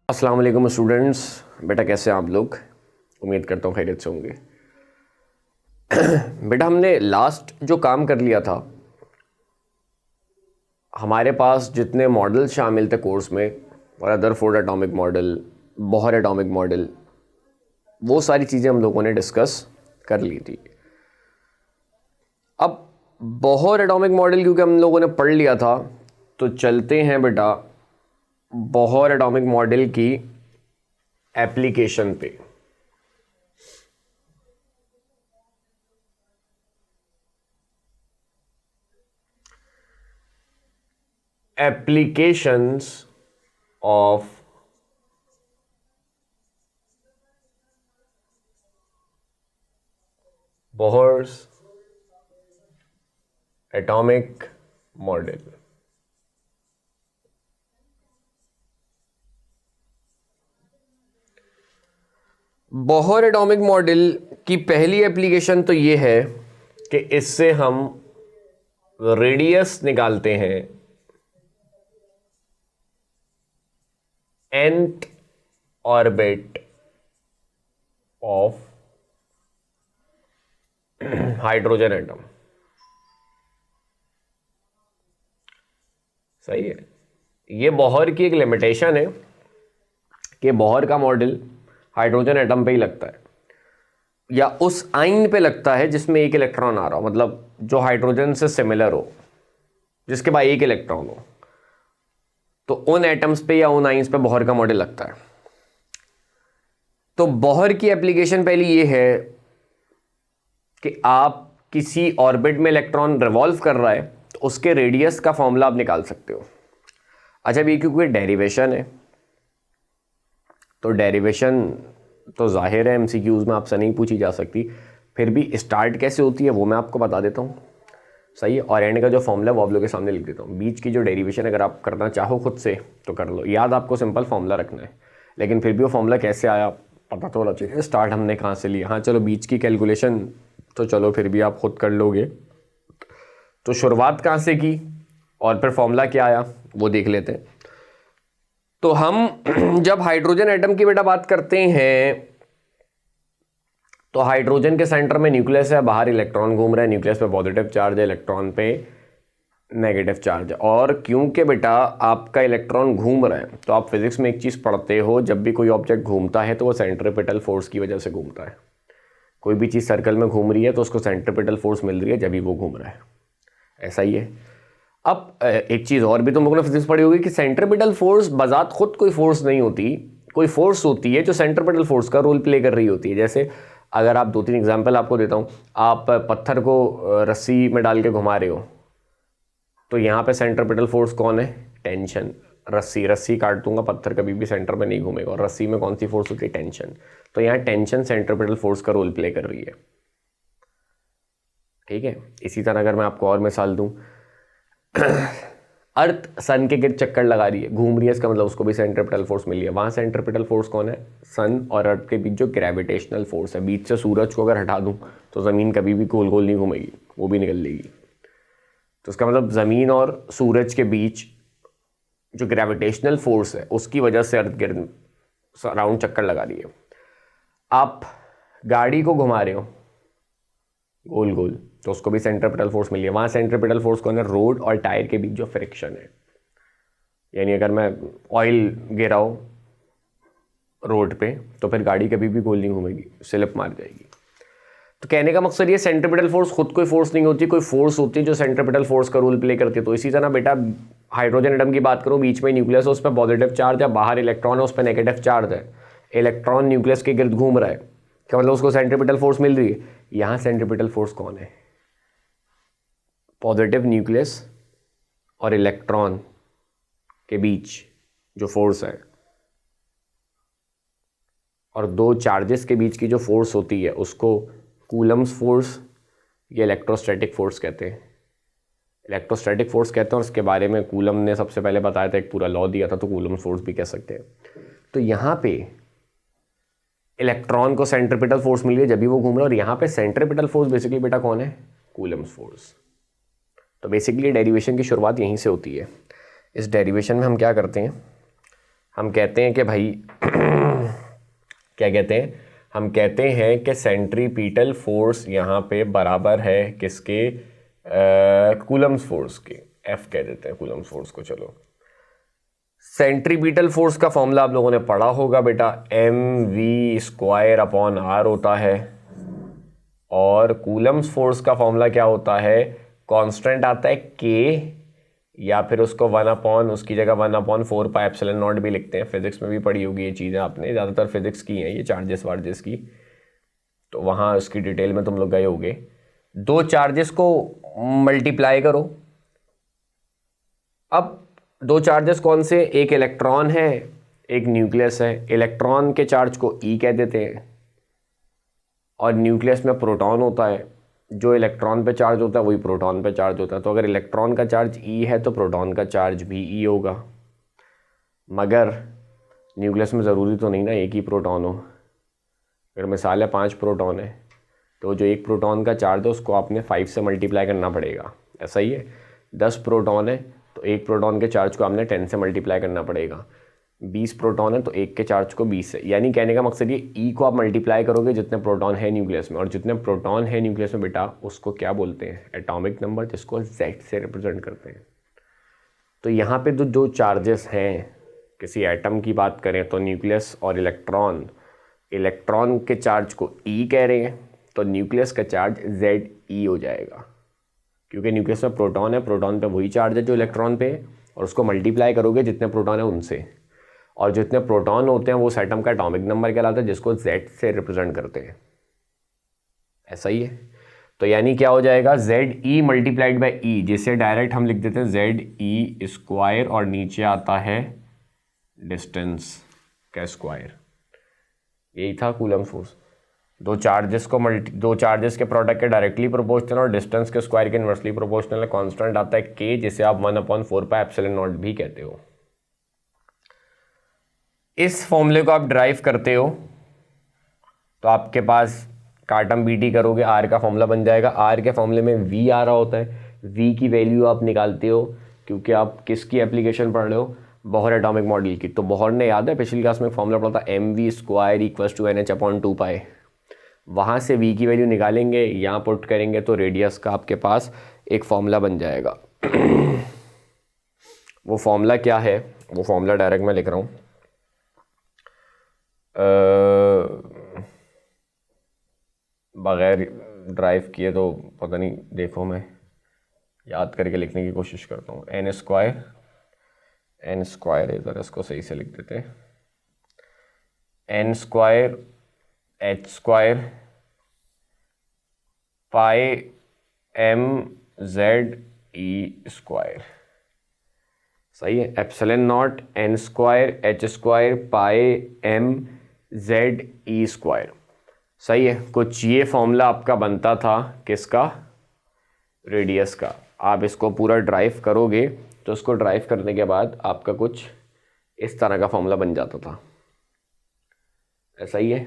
अस्सलाम वालेकुम स्टूडेंट्स। बेटा कैसे हैं आप लोग? उम्मीद करता हूँ खैरियत से होंगे। बेटा हमने लास्ट जो काम कर लिया था, हमारे पास जितने मॉडल शामिल थे कोर्स में, और Rutherford atomic model, Bohr atomic model, वो सारी चीज़ें हम लोगों ने डिस्कस कर ली थी। अब बोहर एटॉमिक मॉडल क्योंकि हम लोगों ने पढ़ लिया था, तो चलते हैं बेटा बोहर एटॉमिक मॉडल की एप्लीकेशन पे। Applications of Bohr's atomic model. Bohr atomic model की पहली एप्लीकेशन तो ये है कि इससे हम रेडियस निकालते हैं nth orbit of hydrogen atom. सही है। ये बोहर की एक लिमिटेशन है कि बोहर का मॉडल हाइड्रोजन एटम पे ही लगता है, या उस आइन पे लगता है जिसमें एक इलेक्ट्रॉन आ रहा हो, मतलब जो हाइड्रोजन से सिमिलर हो, जिसके पास एक इलेक्ट्रॉन हो, तो उन एटम्स पे या उन आइंस पे बोहर का मॉडल लगता है। तो बोहर की एप्लीकेशन पहली ये है कि आप किसी ऑर्बिट में इलेक्ट्रॉन रिवॉल्व कर रहा है तो उसके रेडियस का फॉर्मूला आप निकाल सकते हो। अच्छा, ये क्योंकि डेरिवेशन है, तो डेरिवेशन तो जाहिर है एमसीक्यूज में आपसे नहीं पूछी जा सकती, फिर भी स्टार्ट कैसे होती है वो मैं आपको बता देता हूँ। सही है। और एंड का जो फॉर्मूला वो आप लोगों के सामने लिख देता हूँ। बीच की जो डेरिवेशन अगर आप करना चाहो खुद से तो कर लो, याद आपको सिंपल फॉर्मूला रखना है, लेकिन फिर भी वो फॉर्मूला कैसे आया पता तो होना चाहिए। स्टार्ट हमने कहाँ से लिया? हाँ चलो, बीच की कैलकुलेशन तो चलो फिर भी आप खुद कर लोगे। तो शुरुआत कहाँ से की और फिर फॉर्मूला क्या आया वो देख लेते हैं। तो हम जब हाइड्रोजन एटम की बेटा बात करते हैं तो हाइड्रोजन के सेंटर में न्यूक्लियस है, बाहर इलेक्ट्रॉन घूम रहा है, न्यूक्लियस पे पॉजिटिव चार्ज है, इलेक्ट्रॉन पे नेगेटिव चार्ज है। और क्योंकि बेटा आपका इलेक्ट्रॉन घूम रहा है, तो आप फिजिक्स में एक चीज़ पढ़ते हो, जब भी कोई ऑब्जेक्ट घूमता है तो वो सेंट्रीपिटल फोर्स की वजह से घूमता है। कोई भी चीज़ सर्कल में घूम रही है तो उसको सेंट्रीपिटल फोर्स मिल रही है जब भी वो घूम रहा है। ऐसा ही है। अब एक चीज़ और भी तुम लोगों ने फिजिक्स पढ़ी होगी कि सेंट्रीपिटल फोर्स बजात खुद कोई फोर्स नहीं होती, कोई फोर्स होती है जो सेंट्रीपिटल फोर्स का रोल प्ले कर रही होती है। जैसे अगर आप 2-3 एग्जाम्पल आपको देता हूँ, आप पत्थर को रस्सी में डाल के घुमा रहे हो, तो यहाँ पे सेंट्रीपिटल फोर्स कौन है? टेंशन। रस्सी काट दूंगा, पत्थर कभी भी सेंटर में नहीं घूमेगा। और रस्सी में कौन सी फोर्स होती है? टेंशन। तो यहाँ टेंशन सेंट्रीपिटल फोर्स का रोल प्ले कर रही है। ठीक है। इसी तरह अगर मैं आपको और मिसाल दूं, अर्थ सन के गिर्द चक्कर लगा रही है, घूम रही है, इसका मतलब उसको भी सेंट्रीपिटल फोर्स मिली है। वहाँ सेंट्रीपिटल फोर्स कौन है? सन और अर्थ के बीच जो ग्रेविटेशनल फोर्स है। बीच से सूरज को अगर हटा दूं तो ज़मीन कभी भी गोल गोल नहीं घूमेगी, वो भी निकल लेगी। तो इसका मतलब ज़मीन और सूरज के बीच जो ग्रेविटेशनल फोर्स है उसकी वजह से अर्थ गिर्द राउंड चक्कर लगा रही है। आप गाड़ी को घुमा रहे हो गोल गोल, तो उसको भी सेंट्रीपिटल फोर्स मिली है। वहाँ सेंट्रीपिटल फोर्स कौन है? रोड और टायर के बीच जो फ्रिक्शन है। यानी अगर मैं ऑयल गिराऊं रोड पे तो फिर गाड़ी कभी भी गोल नहीं घूमेगी, स्लिप मार जाएगी। तो कहने का मकसद ये, सेंट्रीपिटल फोर्स खुद कोई फोर्स नहीं होती, कोई फोर्स होती है जो सेंट्रीपिटल फोर्स का रोल प्ले करती है। तो इसी तरह बेटा हाइड्रोजन एटम की बात करूँ, बीच में न्यूक्लियस है, उस पर पॉजिटिव चार्ज है, बाहर इलेक्ट्रॉन है, उस पर नेगेटिव चार्ज है। इलेक्ट्रॉन न्यूक्लियस के गिर्द घूम रहा है, क्या मतलब उसको सेंट्रीपिटल फोर्स मिल रही है। यहाँ सेंट्रीपिटल फोर्स कौन है? पॉजिटिव न्यूक्लियस और इलेक्ट्रॉन के बीच जो फोर्स है, और दो चार्जेस के बीच की जो फोर्स होती है उसको कूलम्स फोर्स या इलेक्ट्रोस्टैटिक फोर्स कहते हैं। इलेक्ट्रोस्टैटिक फोर्स कहते हैं, और उसके बारे में कूलम ने सबसे पहले बताया था, एक पूरा लॉ दिया था, तो कूलम्स फोर्स भी कह सकते हैं। तो यहाँ पे इलेक्ट्रॉन को सेंट्रीपिटल फोर्स मिली है जब भी वो घूम रहा है, और यहाँ पे सेंट्रीपिटल फोर्स बेसिकली बेटा कौन है? Coulomb's force. तो बेसिकली डेरिवेशन की शुरुआत यहीं से होती है। इस डेरिवेशन में हम क्या करते हैं, हम कहते हैं कि भाई क्या कहते हैं, हम कहते हैं कि सेंट्रीपिटल फोर्स यहाँ पे बराबर है किसके, कूलम्स फोर्स के, एफ कह देते हैं कूलम्स फोर्स को। चलो, सेंट्रीपिटल फोर्स का फॉर्मूला आप लोगों ने पढ़ा होगा बेटा, mv² होता है, और कूलम्स फोर्स का फॉर्मूला क्या होता है, कांस्टेंट आता है k, या फिर उसको 1 उसकी जगह 1/4πε0 भी लिखते हैं। फिजिक्स में भी पढ़ी होगी ये चीज़ें आपने, ज़्यादातर फिजिक्स की हैं ये, चार्जेस वार्जेस की, तो वहाँ उसकी डिटेल में तुम लोग गए होगे। दो चार्जेस को मल्टीप्लाई करो। अब दो चार्जेस कौन से, एक इलेक्ट्रॉन है एक न्यूक्लियस है। इलेक्ट्रॉन के चार्ज को ई कह देते हैं, और न्यूक्लियस में प्रोटॉन होता है। जो इलेक्ट्रॉन पे चार्ज होता है वही प्रोटॉन पे चार्ज होता है। तो अगर इलेक्ट्रॉन का चार्ज ई है तो प्रोटॉन का चार्ज भी ई होगा, मगर न्यूक्लियस में ज़रूरी तो नहीं ना एक ही प्रोटॉन हो। अगर मिसाल है 5 प्रोटॉन है, तो जो एक प्रोटॉन का चार्ज है उसको आपने 5 से मल्टीप्लाई करना पड़ेगा, ऐसा ही है। 10 प्रोटॉन है तो एक प्रोटॉन के चार्ज को आपने 10 से मल्टीप्लाई करना पड़ेगा। 20 प्रोटॉन है तो एक के चार्ज को 20 से, यानी कहने का मकसद ये ई को आप मल्टीप्लाई करोगे जितने प्रोटॉन है न्यूक्लियस में, और जितने प्रोटॉन है न्यूक्लियस में बेटा उसको क्या बोलते हैं, एटॉमिक नंबर, जिसको जेड से रिप्रेजेंट करते हैं। तो यहाँ पे जो चार्जेस हैं, किसी एटम की बात करें तो न्यूक्लियस और इलेक्ट्रॉन, इलेक्ट्रॉन के चार्ज को ई कह रहे हैं तो न्यूक्लियस का चार्ज जेड ई हो जाएगा, क्योंकि न्यूक्लियस में प्रोटॉन है, प्रोटॉन पे वही चार्ज है जो इलेक्ट्रॉन पे है, और उसको मल्टीप्लाई करोगे जितने प्रोटॉन है उनसे, और जितने प्रोटॉन होते हैं वो उस एटम का एटॉमिक नंबर कहलाता है, जिसको जेड से रिप्रेजेंट करते हैं। ऐसा ही है। तो यानी क्या हो जाएगा, Z E multiplied by E, जिसे डायरेक्ट हम लिख देते हैं जेड ई स्क्वायर, और नीचे आता है डिस्टेंस का स्क्वायर। यही था कूलम फोर्स। दो चार्जेस के प्रोडक्ट के डायरेक्टली प्रोपोर्शनल और डिस्टेंस के स्क्वायर के इनवर्सली प्रोपोर्शनल है। कांस्टेंट आता है के, जिसे आप 1/4πε0 भी कहते हो। इस फॉर्मूले को आप ड्राइव करते हो तो आपके पास कार्टम बीटी करोगे, आर का फॉर्मूला बन जाएगा। आर के फॉर्मूले में वी आ रहा होता है, वी की वैल्यू आप निकालते हो, क्योंकि आप किसकी एप्लीकेशन पढ़ रहे हो, बोहर एटॉमिक मॉडल की। तो बोहर ने, याद है पिछली क्लास में फॉर्मूला पढ़ा था, mv² = NH/2π। वहाँ से v की वैल्यू निकालेंगे, यहाँ पुट करेंगे तो रेडियस का आपके पास एक फॉर्मूला बन जाएगा। वो फॉर्मूला क्या है, वो फॉर्मूला डायरेक्ट मैं लिख रहा हूँ। बग़ैर ड्राइव किए तो पता नहीं, देखो मैं याद करके लिखने की कोशिश करता हूँ। n² इधर इसको सही से लिख देते हैं, n² h² πmze²। सही है, ε0 n² h² πmze²। सही है। कुछ ये फॉर्मूला आपका बनता था किसका, रेडियस का। आप इसको पूरा ड्राइव करोगे तो इसको ड्राइव करने के बाद आपका कुछ इस तरह का फॉर्मूला बन जाता था। ऐसा ही है,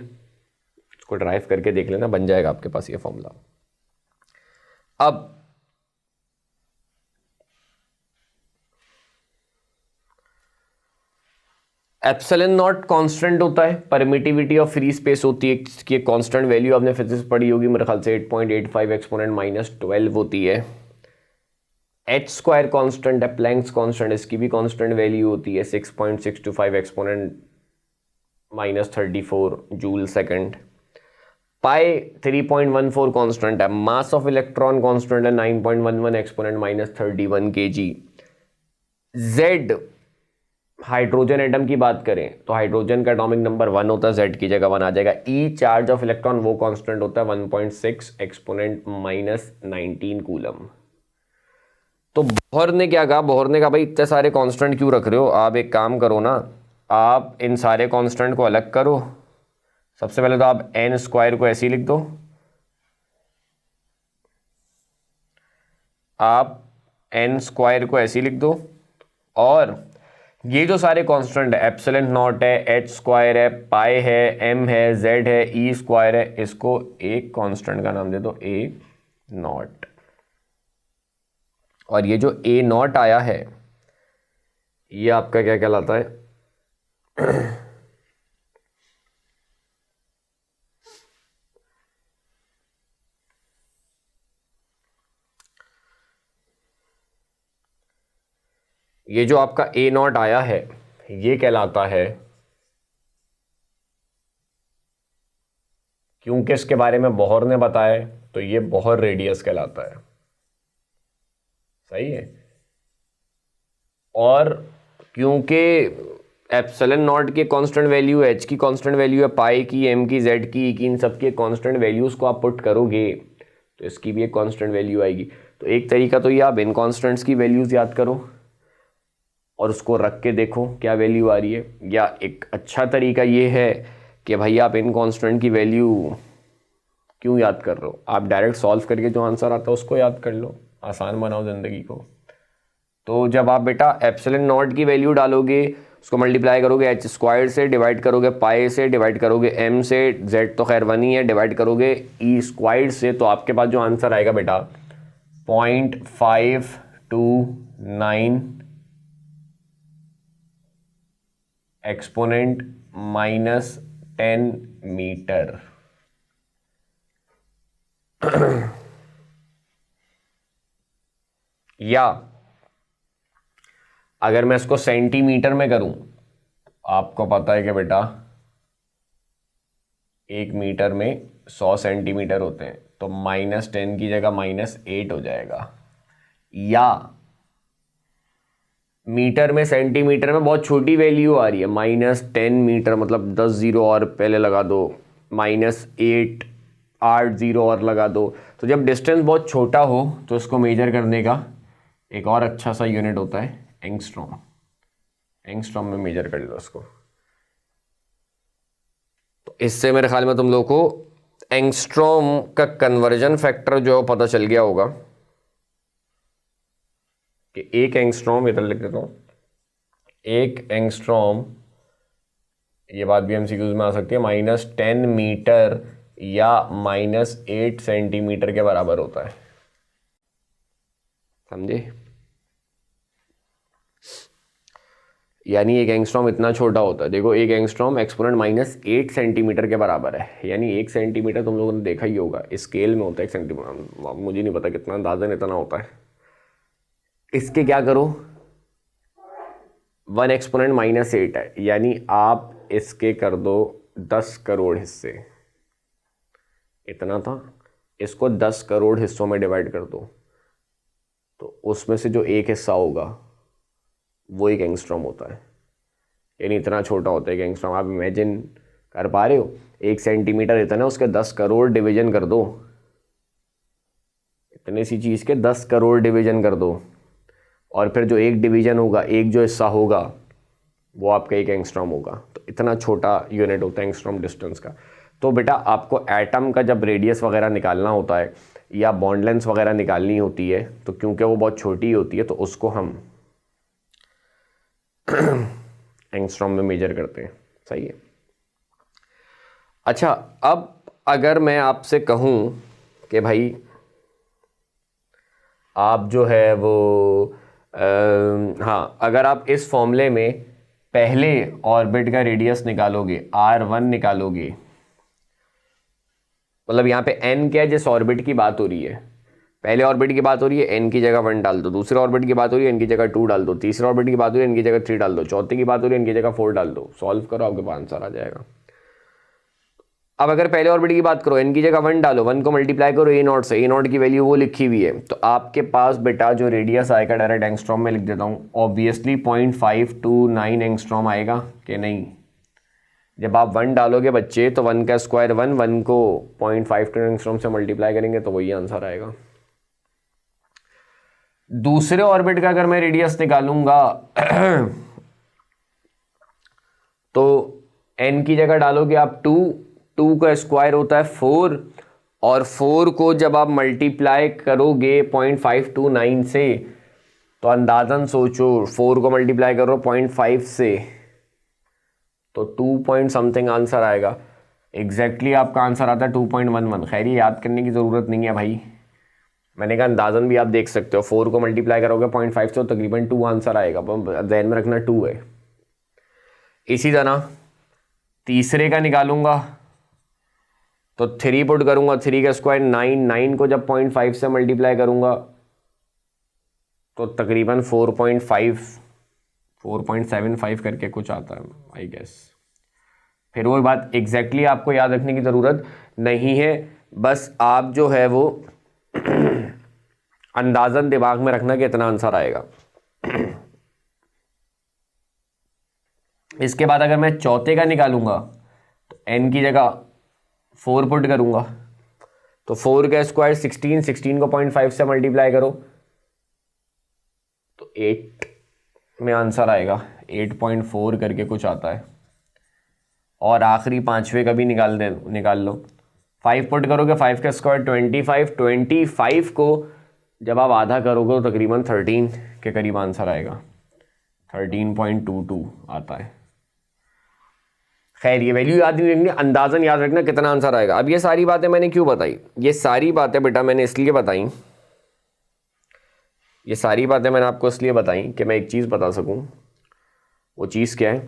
इसको ड्राइव करके देख लेना, बन जाएगा आपके पास ये फॉर्मूला। अब ε0 कांस्टेंट होता है, परमिटिविटी ऑफ फ्री स्पेस होती है इसकी कांस्टेंट वैल्यू, आपने फिजिक्स पढ़ी होगी मेरे ख्याल से, 8.85 एक्सपोनेंट -12 होती है। h² कांस्टेंट है, प्लैंक्स कांस्टेंट, इसकी भी कांस्टेंट वैल्यू होती है 6.625 एक्सपोनेंट -34 जूल सेकंड। पाई 3.14 कांस्टेंट है, मास ऑफ इलेक्ट्रॉन कांस्टेंट है 9.11 exponent -31 kg। z, hydrogen atom की बात करें तो हाइड्रोजन का एटॉमिक नंबर 1 होता है, z की जगह 1 आ जाएगा। ई, चार्ज ऑफ इलेक्ट्रॉन, वो कांस्टेंट होता है 1.6 एक्सपोनेंट -19 कूलम। तो बोहर ने क्या कहा, बोहर ने कहा भाई इतने सारे कांस्टेंट क्यों रख रहे हो, आप एक काम करो ना, आप इन सारे कांस्टेंट को अलग करो। सबसे पहले तो आप n² को ऐसे ही लिख दो, आप n² को ऐसे ही लिख दो, और ये जो सारे कांस्टेंट है, ε0 है, h² है, पाई है, m है, z है, e² है, इसको एक कांस्टेंट का नाम दे दो a0। और ये जो a0 आया है ये आपका क्या कहलाता है, ये जो आपका ए नॉट आया है ये कहलाता है, क्योंकि इसके बारे में बोहर ने बताया है तो ये बोहर रेडियस कहलाता है। सही है। और क्योंकि एप्सिलॉन नॉट की कांस्टेंट वैल्यू, एच की कांस्टेंट वैल्यू है, पाई की, एम की, जेड की, इन सब के कांस्टेंट वैल्यूज़ को आप पुट करोगे तो इसकी भी एक कांस्टेंट वैल्यू आएगी। तो एक तरीका तो ये आप इन कांस्टेंट्स की वैल्यूज़ याद करो और उसको रख के देखो क्या वैल्यू आ रही है, या एक अच्छा तरीका ये है कि भाई आप इन कांस्टेंट की वैल्यू क्यों याद कर रहे हो, आप डायरेक्ट सॉल्व करके जो आंसर आता है उसको याद कर लो, आसान बनाओ ज़िंदगी को। तो जब आप बेटा एप्सिलॉन नॉट की वैल्यू डालोगे, उसको मल्टीप्लाई करोगे एच स्क्वायर से, डिवाइड करोगे पाई से, डिवाइड करोगे एम से, जेड तो खैर 1 ही है, डिवाइड करोगे ई स्क्वायर से, तो आपके पास जो आंसर आएगा बेटा 0.529 एक्सपोनेंट -10 मीटर। या अगर मैं इसको सेंटीमीटर में करूं, आपको पता है कि बेटा 1 मीटर में 100 सेंटीमीटर होते हैं, तो -10 की जगह -8 हो जाएगा। या मीटर में सेंटीमीटर में बहुत छोटी वैल्यू आ रही है, -10 मीटर, मतलब 10 जीरो और पहले लगा दो, -8 8 जीरो और लगा दो। तो जब डिस्टेंस बहुत छोटा हो तो इसको मेजर करने का एक और अच्छा सा यूनिट होता है एंगस्ट्रॉम। एंगस्ट्रॉम में मेजर कर लो उसको। तो इससे मेरे ख्याल में तुम लोग को एंगस्ट्रॉम का कन्वर्जन फैक्टर जो पता चल गया होगा कि एक एंगस्ट्रॉम, इधर लिख देता हूँ, एक एंगस्ट्रॉम, ये बात भी एमसीक्यूज में आ सकती है, -10 मीटर या -8 सेंटीमीटर के बराबर होता है। समझे? यानी एक एंगस्ट्रॉम इतना छोटा होता है, देखो एक एंगस्ट्रॉम एक्सपोनेंट -8 सेंटीमीटर के बराबर है, यानी 1 सेंटीमीटर तुम लोगों ने देखा ही होगा, स्केल में होता है 1 सेंटीमीटर, मुझे नहीं पता कितना, अंदाजन इतना होता है। इसके क्या करो, 1 एक्सपोनेंट -8 है, यानी आप इसके कर दो 10 करोड़ हिस्से, इतना था, इसको 10 करोड़ हिस्सों में डिवाइड कर दो, तो उसमें से जो एक हिस्सा होगा वो एक एंगस्ट्रॉम होता है, यानी इतना छोटा होता है एक एंगस्ट्रॉम। आप इमेजिन कर पा रहे हो, 1 सेंटीमीटर इतना, उसके 10 करोड़ डिवीजन कर दो, इतनी सी चीज़ के 10 करोड़ डिवीजन कर दो, और फिर जो एक डिवीजन होगा, एक जो हिस्सा होगा वो आपका एक एंगस्ट्रॉम होगा। तो इतना छोटा यूनिट होता है एंगस्ट्रॉम डिस्टेंस का। तो बेटा आपको एटम का जब रेडियस वगैरह निकालना होता है या बॉन्ड लेंथ वगैरह निकालनी होती है, तो क्योंकि वो बहुत छोटी होती है तो उसको हम एंगस्ट्रॉम में मेजर करते हैं। सही है। अच्छा, अब अगर मैं आपसे कहूँ कि भाई आप जो है वो हाँ, अगर आप इस फॉर्मूले में पहले ऑर्बिट का रेडियस निकालोगे, r1 निकालोगे, मतलब यहाँ पे n क्या है, जिस ऑर्बिट की बात हो रही है, पहले ऑर्बिट की बात हो रही है, n की जगह 1 डाल दो, दूसरे ऑर्बिट की बात हो रही है n की जगह 2 डाल दो, तीसरे ऑर्बिट की बात हो रही है n की जगह 3 डाल दो, चौथे की बात हो रही है n की जगह 4 डाल दो, सॉल्व करो, आपके पास आंसर आ जाएगा। अब अगर पहले ऑर्बिट की बात करो, n की जगह 1 डालो, 1 को मल्टीप्लाई करो a नॉट से, a नॉट की वैल्यू वो लिखी हुई है, तो आपके पास बेटा जो रेडियस आएगा, डायरेक्ट एंगस्ट्रॉम में लिख देता हूँ, ऑब्वियसली 0.529 एंगस्ट्रॉम आएगा कि नहीं। जब आप 1 डालोगे बच्चे तो 1 का स्क्वायर 1, 1 को 0.52 एंगस्ट्रॉम से मल्टीप्लाई करेंगे तो वही आंसर आएगा। दूसरे ऑर्बिट का अगर मैं रेडियस निकालूंगा तो n की जगह डालोगे आप 2, 2 का स्क्वायर होता है 4, और 4 को जब आप मल्टीप्लाई करोगे 0.529 से, तो अंदाजन सोचो 4 को मल्टीप्लाई करो 0.5 से तो 2 पॉइंट समथिंग आंसर आएगा। एग्जैक्टली आपका आंसर आता है 2.11। खैर ये याद करने की ज़रूरत नहीं है भाई, मैंने कहा अंदाजन भी आप देख सकते हो, 4 को मल्टीप्लाई करोगे 0.5 से तो तकरीबन 2 आंसर आएगा, ध्यान में रखना 2 है। इसी तरह तीसरे का निकालूंगा तो 3 पुट करूंगा, 3 का स्क्वायर 9, 9 को जब 0.5 से मल्टीप्लाई करूंगा तो तकरीबन 4.75 करके कुछ आता है आई गेस। फिर वो बात एग्जैक्टली आपको याद रखने की ज़रूरत नहीं है, बस आप जो है वो अंदाज़न दिमाग में रखना कि इतना आंसर आएगा। इसके बाद अगर मैं चौथे का निकालूंगा तो n की जगह 4 पुट करूंगा तो 4 का स्क्वायर 16, 16 को 0.5 से मल्टीप्लाई करो तो 8 में आंसर आएगा, 8.4 करके कुछ आता है। और आखिरी पांचवे का भी निकाल लो, 5 पुट करोगे, 5 का स्क्वायर 25, 25 को जब आप आधा करोगे तो तकरीबन 13 के करीब आंसर आएगा, 13.22 आता है। खैर ये वैल्यू याद नहीं रखनी, अंदाज़न याद रखना कितना आंसर आएगा। अब ये सारी बातें मैंने क्यों बताई? ये सारी बातें बेटा मैंने इसलिए बताई, ये सारी बातें मैंने आपको इसलिए बताई कि मैं एक चीज़ बता सकूं। वो चीज़ क्या है?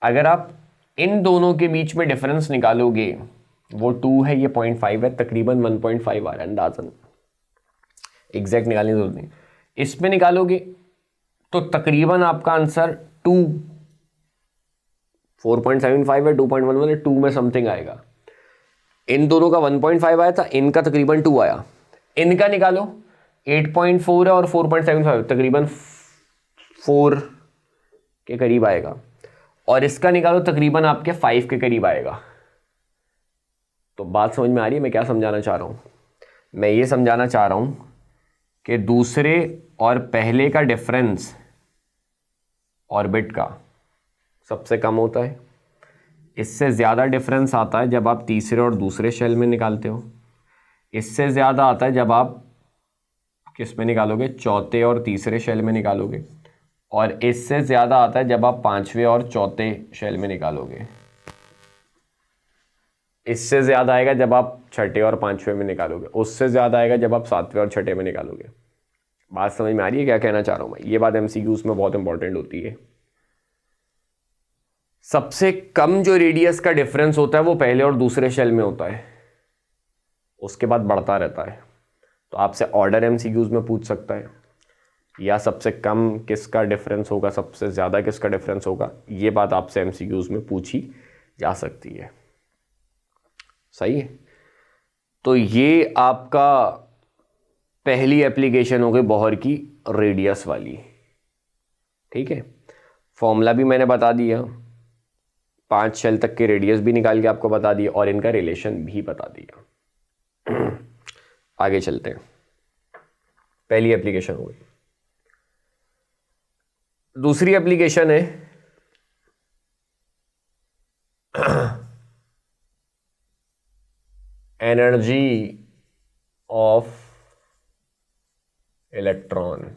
अगर आप इन दोनों के बीच में डिफरेंस निकालोगे, वो 2 है, ये 0.5 है, तकरीबन 1.5 आ रहा है अंदाज़न, एग्जैक्ट निकालने की जरूरत नहीं। इसमें निकालोगे तो तकरीबन आपका आंसर 4.75 है, 2.11 है, 2 में समथिंग आएगा। इन दोनों का 1.5 आया था, इनका तकरीबन 2 आया। इनका निकालो 8.4 है और 4.75 तकरीबन 4 के करीब आएगा, और इसका निकालो तकरीबन आपके 5 के करीब आएगा। तो बात समझ में आ रही है मैं क्या समझाना चाह रहा हूँ? मैं ये समझाना चाह रहा हूँ कि दूसरे और पहले का डिफरेंस ऑर्बिट का सबसे कम होता है। इससे ज़्यादा डिफरेंस आता है जब आप तीसरे और दूसरे शेल में निकालते हो। इससे ज़्यादा आता है जब आप किस में निकालोगे? चौथे और तीसरे शेल में निकालोगे। और इससे ज़्यादा आता है जब आप पांचवें और चौथे शेल में निकालोगे। इससे ज़्यादा आएगा जब आप छठे और पांचवें में निकालोगे। उससे ज़्यादा आएगा जब आप सातवें और छठे में निकालोगे। बात समझ में आ रही है क्या कहना चाह रहा हूँ मैं? ये बात MCQs में बहुत इंपॉर्टेंट होती है। सबसे कम जो रेडियस का डिफरेंस होता है वो पहले और दूसरे शेल में होता है, उसके बाद बढ़ता रहता है। तो आपसे ऑर्डर MCQs में पूछ सकता है, या सबसे कम किसका डिफरेंस होगा, सबसे ज़्यादा किसका डिफरेंस होगा, ये बात आपसे MCQs में पूछी जा सकती है। सही है। तो ये आपका पहली एप्लीकेशन हो गई बोहर की रेडियस वाली। ठीक है, फॉर्मूला भी मैंने बता दिया, 5 शेल तक के रेडियस भी निकाल के आपको बता दिया, और इनका रिलेशन भी बता दिया। आगे चलते हैं। पहली एप्लीकेशन हो गई। दूसरी एप्लीकेशन है एनर्जी ऑफ इलेक्ट्रॉन।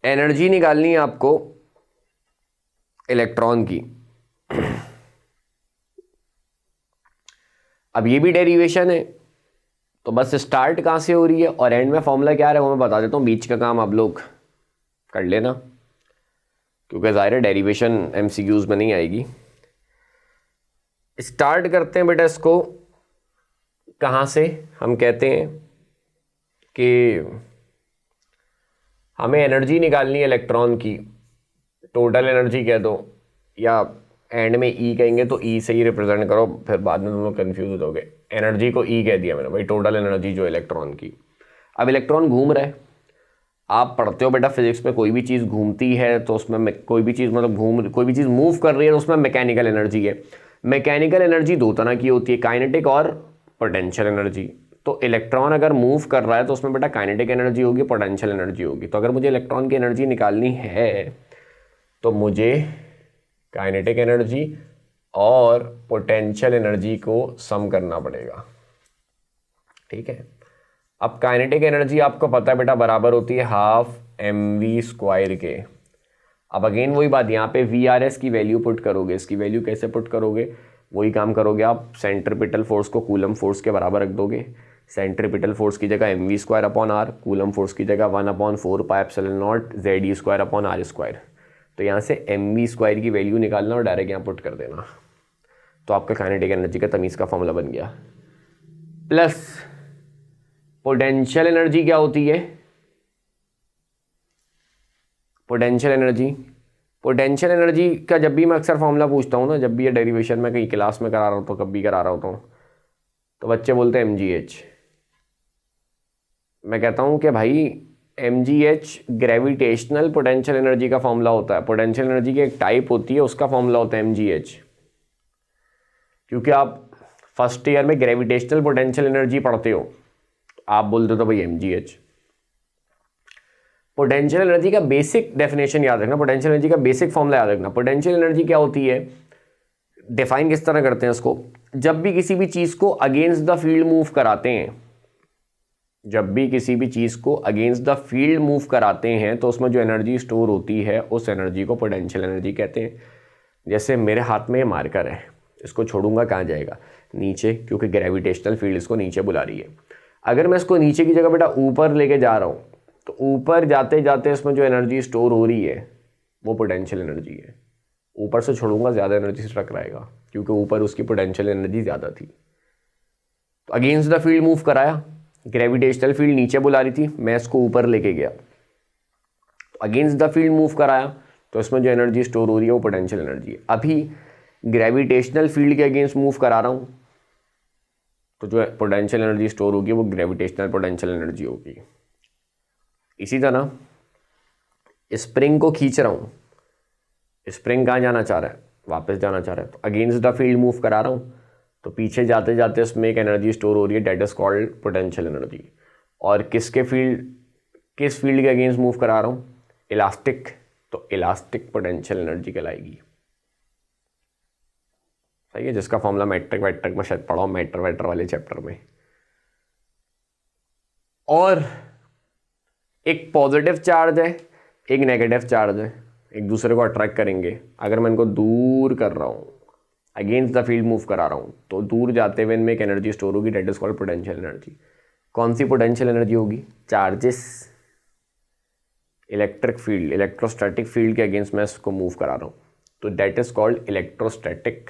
एनर्जी निकालनी है आपको इलेक्ट्रॉन की। अब ये भी डेरिवेशन है, तो बस स्टार्ट कहाँ से हो रही है और एंड में फॉर्मूला क्या है वो मैं बता देता हूँ। बीच का काम आप लोग कर लेना, क्योंकि ज़ाहिर है डेरिवेशन MCQs में नहीं आएगी। स्टार्ट करते हैं बेटा इसको कहाँ से? हम कहते हैं कि हमें एनर्जी निकालनी है इलेक्ट्रॉन की, टोटल एनर्जी कह दो, या एंड में E कहेंगे तो E से ही रिप्रेजेंट करो, फिर बाद में तुम लोग कन्फ्यूज हो जाओगे। एनर्जी को E कह दिया मैंने भाई, टोटल एनर्जी जो इलेक्ट्रॉन की। अब इलेक्ट्रॉन घूम रहा है, आप पढ़ते हो बेटा फिजिक्स में, कोई भी चीज़ घूमती है तो उसमें कोई भी चीज़ मतलब कोई भी चीज़ मूव कर रही है तो उसमें मैकेनिकल एनर्जी है। मैकेनिकल एनर्जी दो तरह की होती है, काइनेटिक और पोटेंशियल एनर्जी। तो इलेक्ट्रॉन अगर मूव कर रहा है तो उसमें बेटा काइनेटिक एनर्जी होगी, पोटेंशियल एनर्जी होगी। तो अगर मुझे इलेक्ट्रॉन की एनर्जी निकालनी है तो मुझे काइनेटिक एनर्जी और पोटेंशियल एनर्जी को सम करना पड़ेगा। ठीक है, अब काइनेटिक एनर्जी आपको पता है बेटा बराबर होती है हाफ mv² के। अब अगेन वही बात, यहाँ पे VRS की वैल्यू पुट करोगे। इसकी वैल्यू कैसे पुट करोगे? वही काम करोगे आप, सेंट्रीपिटल फोर्स को कूलम फोर्स के बराबर रख दोगे। सेंट्रीपिटल फोर्स की जगह mv²/r, कूलम फोर्स की जगह 1/4πε0 Ze²/r²। तो यहाँ से mv² की वैल्यू निकालना और डायरेक्ट यहाँ पुट कर देना, तो आपका काइनेटिक एनर्जी का तमीज़ का फॉर्मूला बन गया। प्लस पोटेंशियल एनर्जी क्या होती है? पोटेंशियल एनर्जी का जब भी मैं अक्सर फॉर्मूला पूछता हूँ ना, जब भी ये डेरिवेशन में कहीं क्लास में करा रहा हूँ तो कभी करा रहा होता हूँ, तो बच्चे बोलते हैं mgh। मैं कहता हूँ कि भाई mgh ग्रेविटेशनल पोटेंशियल एनर्जी का फॉर्मूला होता है। पोटेंशियल एनर्जी की एक टाइप होती है, उसका फॉर्मूला होता है mgh। क्योंकि आप फर्स्ट ईयर में ग्रेविटेशनल पोटेंशियल एनर्जी पढ़ते हो, आप बोलते हो तो भाई mgh। पोटेंशियल एनर्जी का बेसिक डेफिनेशन याद रखना, पोटेंशियल एनर्जी का बेसिक फॉर्मूला याद रखना। पोटेंशियल एनर्जी क्या होती है, डिफाइन किस तरह करते हैं इसको? जब भी किसी भी चीज़ को अगेंस्ट द फील्ड मूव कराते हैं, जब भी किसी भी चीज़ को अगेंस्ट द फील्ड मूव कराते हैं तो उसमें जो एनर्जी स्टोर होती है उस एनर्जी को पोटेंशियल एनर्जी कहते हैं। जैसे मेरे हाथ में ये मार्कर है, इसको छोड़ूंगा कहाँ जाएगा? नीचे, क्योंकि ग्रेविटेशनल फील्ड इसको नीचे बुला रही है। अगर मैं इसको नीचे की जगह बेटा ऊपर लेके जा रहा हूँ, तो ऊपर जाते जाते इसमें जो एनर्जी स्टोर हो रही है वो पोटेंशियल एनर्जी है। ऊपर से छोड़ूंगा ज़्यादा एनर्जी स्ट्रक रहेगा, क्योंकि ऊपर उसकी पोटेंशियल एनर्जी ज़्यादा थी। तो अगेंस्ट द फील्ड मूव कराया, ग्रेविटेशनल फील्ड नीचे बुला रही थी, मैं इसको ऊपर लेके गया, तो अगेंस्ट द फील्ड मूव कराया, तो इसमें जो एनर्जी स्टोर हो रही है वो पोटेंशियल एनर्जी है। अभी ग्रेविटेशनल फील्ड के अगेंस्ट मूव करा रहा हूँ, तो जो पोटेंशियल एनर्जी स्टोर होगी वो ग्रेविटेशनल पोटेंशियल एनर्जी होगी। इसी तरह स्प्रिंग को खींच रहा हूँ, स्प्रिंग कहाँ जाना चाह रहा है? वापस जाना चाह रहा है, तो अगेंस्ट द फील्ड मूव करा रहा हूँ, तो पीछे जाते जाते उसमें एक एनर्जी स्टोर हो रही है, that is called potential energy. और किस फील्ड के अगेंस्ट मूव करा रहा हूँ? इलास्टिक, तो इलास्टिक पोटेंशियल एनर्जी कहलाएगी। सही है, जिसका फॉर्मूला मैट्रिक में शायद पढ़ा हो, मैटर वाले चैप्टर में। और एक पॉजिटिव चार्ज है, एक नेगेटिव चार्ज है, एक दूसरे को अट्रैक्ट करेंगे। अगर मैं इनको दूर कर रहा हूँ, अगेंस्ट द फील्ड मूव करा रहा हूँ, तो दूर जाते हुए इनमें एक एनर्जी स्टोर होगी, that is called potential energy. कौन सी पोटेंशियल एनर्जी होगी? Charges, electric field, electrostatic field के अगेंस्ट मैं इसको मूव करा रहा हूँ, तो that is called electrostatic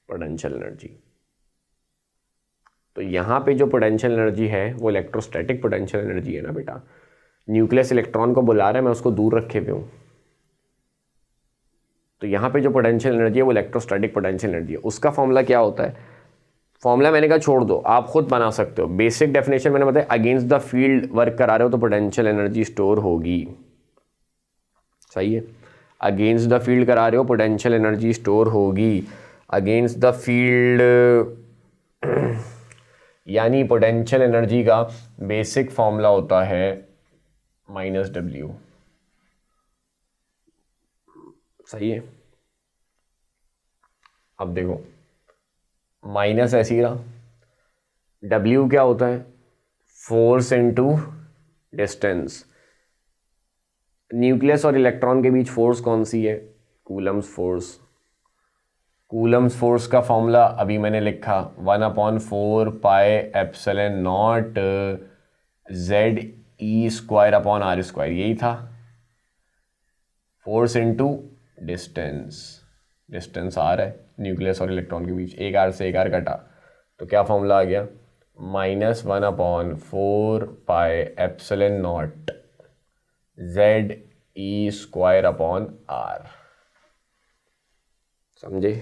potential energy. तो यहाँ पे जो पोटेंशियल एनर्जी है वो इलेक्ट्रोस्टैटिक पोटेंशियल एनर्जी है ना बेटा। न्यूक्लियस इलेक्ट्रॉन को बुला रहा है, मैं उसको दूर रखे हुए हूँ, तो यहाँ पे जो पोटेंशियल एनर्जी है वो इलेक्ट्रोस्टैटिक पोटेंशियल एनर्जी है। उसका फॉर्मूला क्या होता है? फॉर्मूला मैंने कहा छोड़ दो, आप खुद बना सकते हो। बेसिक डेफिनेशन मैंने बताया, अगेंस्ट द फील्ड वर्क करा रहे हो तो पोटेंशियल एनर्जी स्टोर होगी। सही है, अगेंस्ट द फील्ड करा रहे हो पोटेंशियल एनर्जी स्टोर होगी। अगेंस्ट द फील्ड यानी पोटेंशियल एनर्जी का बेसिक फॉर्मूला होता है -W। सही है, अब देखो माइनस ऐसी रहा, W क्या होता है? Force into distance. न्यूक्लियस और इलेक्ट्रॉन के बीच फोर्स कौन सी है? Coulomb's force. कूलम्स फोर्स का फॉर्मूला अभी मैंने लिखा 1/4πε0 Ze²/r², यही था। Force into distance, distance r है न्यूक्लियस और इलेक्ट्रॉन के बीच, एक आर से एक आर कटा, तो क्या फॉर्मूला आ गया? -1/4πε0 Ze²/r। समझे?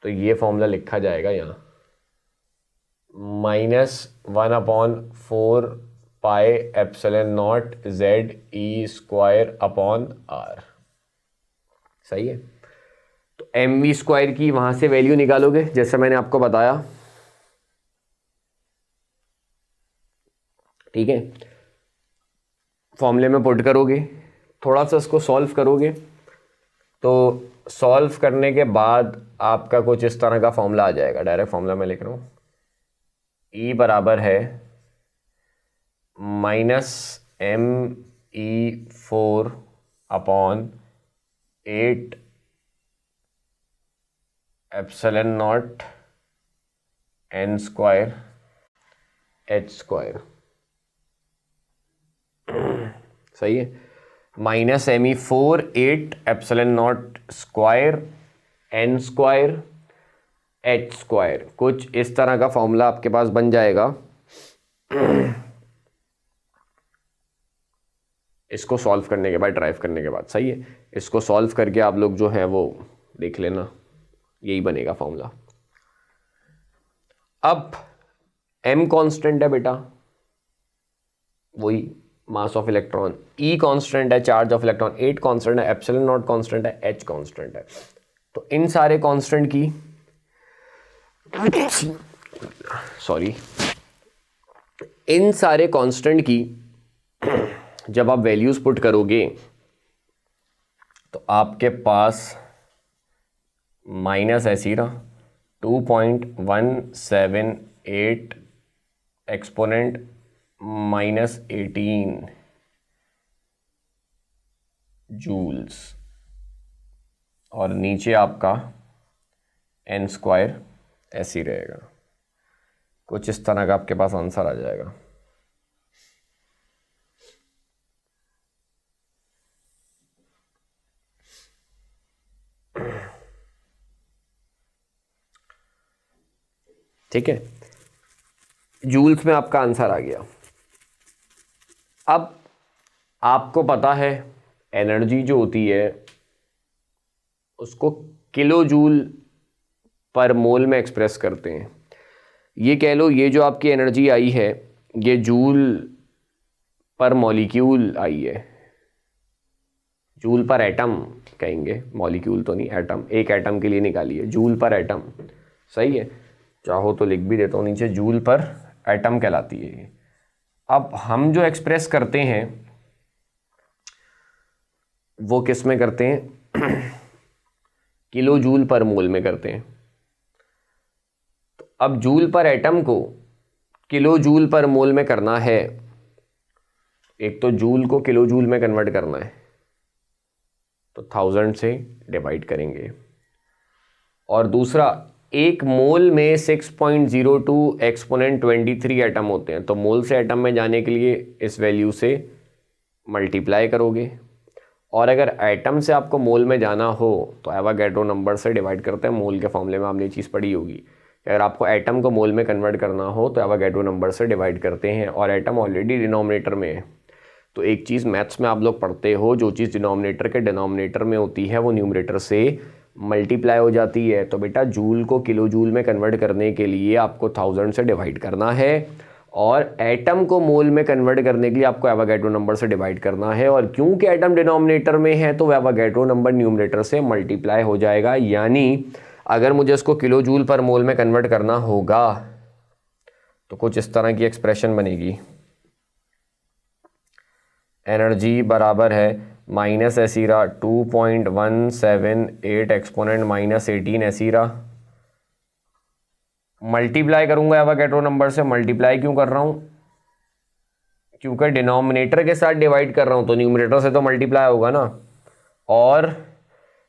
तो ये फॉर्मूला लिखा जाएगा यहाँ -1/4πε0 Ze²/r। सही है, तो mv² की वहां से वैल्यू निकालोगे जैसे मैंने आपको बताया। ठीक है, फॉर्मूले में पुट करोगे, थोड़ा सा इसको सॉल्व करोगे, तो सॉल्व करने के बाद आपका कुछ इस तरह का फॉर्मूला आ जाएगा। डायरेक्ट फॉर्मूला मैं लिख रहा हूँ, E बराबर है -me4/8 epsilon not n square h square, सही है, minus me4 8 epsilon naught square n square h square. कुछ इस तरह का फॉर्मूला आपके पास बन जाएगा। इसको सॉल्व करने के बाद, ड्राइव करने के बाद, सही है, इसको सॉल्व करके आप लोग जो है वो देख लेना, यही बनेगा फॉर्मूला। अब m कांस्टेंट है बेटा, वही mass of electron, E constant है, चार्ज ऑफ इलेक्ट्रॉन, 8 कांस्टेंट है, एप्सिलॉन नॉट कांस्टेंट है, h कांस्टेंट है। तो इन सारे कांस्टेंट की इन सारे कांस्टेंट की जब आप वैल्यूज पुट करोगे तो आपके पास माइनस ऐसी रहा 2.178 एक्सपोनेंट -18 जूल्स, और नीचे आपका n स्क्वायर ऐसे ही रहेगा। कुछ इस तरह का आपके पास आंसर आ जाएगा। ठीक है, जूल्स में आपका आंसर आ गया। अब आपको पता है एनर्जी जो होती है उसको किलो जूल पर मोल में एक्सप्रेस करते हैं। ये कह लो, ये जो आपकी एनर्जी आई है ये जूल पर मॉलिक्यूल आई है, जूल पर एटम कहेंगे, मॉलिक्यूल तो नहीं, एटम, एक एटम के लिए निकाली है, जूल पर एटम, सही है, चाहो तो लिख भी देता हूँ नीचे, जूल पर एटम कहलाती है ये। अब हम जो एक्सप्रेस करते हैं वो किस में करते हैं? किलो जूल पर मोल में करते हैं। तो अब जूल पर एटम को किलो जूल पर मोल में करना है, एक तो जूल को किलो जूल में कन्वर्ट करना है तो 1000 से डिवाइड करेंगे, और दूसरा एक मोल में 6.02 एक्सपोनेंट 23 एटम होते हैं, तो मोल से एटम में जाने के लिए इस वैल्यू से मल्टीप्लाई करोगे, और अगर एटम से आपको मोल में जाना हो तो एवोगैड्रो नंबर से डिवाइड करते हैं। मोल के फॉर्मूले में आपने ये चीज़ पढ़ी होगी, अगर आपको एटम को मोल में कन्वर्ट करना हो तो एवोगैड्रो नंबर से डिवाइड करते हैं, और एटम ऑलरेडी डिनोमिनेटर में है। तो एक चीज़ मैथ्स में आप लोग पढ़ते हो, जो चीज़ डिनोमिनेटर के डिनोमिनेटर में होती है वो न्यूमरेटर से मल्टीप्लाई हो जाती है। तो बेटा जूल को किलो जूल में कन्वर्ट करने के लिए आपको 1000 से डिवाइड करना है, और एटम को मोल में कन्वर्ट करने के लिए आपको एवोगैड्रो नंबर से डिवाइड करना है, और क्योंकि एटम डिनोमिनेटर में है तो एवोगैड्रो नंबर न्यूमरेटर से मल्टीप्लाई हो जाएगा। यानी अगर मुझे इसको किलो जूल पर मोल में कन्वर्ट करना होगा तो कुछ इस तरह की एक्सप्रेशन बनेगी, एनर्जी बराबर है माइनस एसीरा 2.178 एक्सपोनेंट -18 एसीरा, मल्टीप्लाई करूंगा एवोगैड्रो नंबर से। मल्टीप्लाई क्यों कर रहा हूं? क्योंकि डिनोमिनेटर के साथ डिवाइड कर रहा हूं तो न्यूमरेटर से तो मल्टीप्लाई होगा ना, और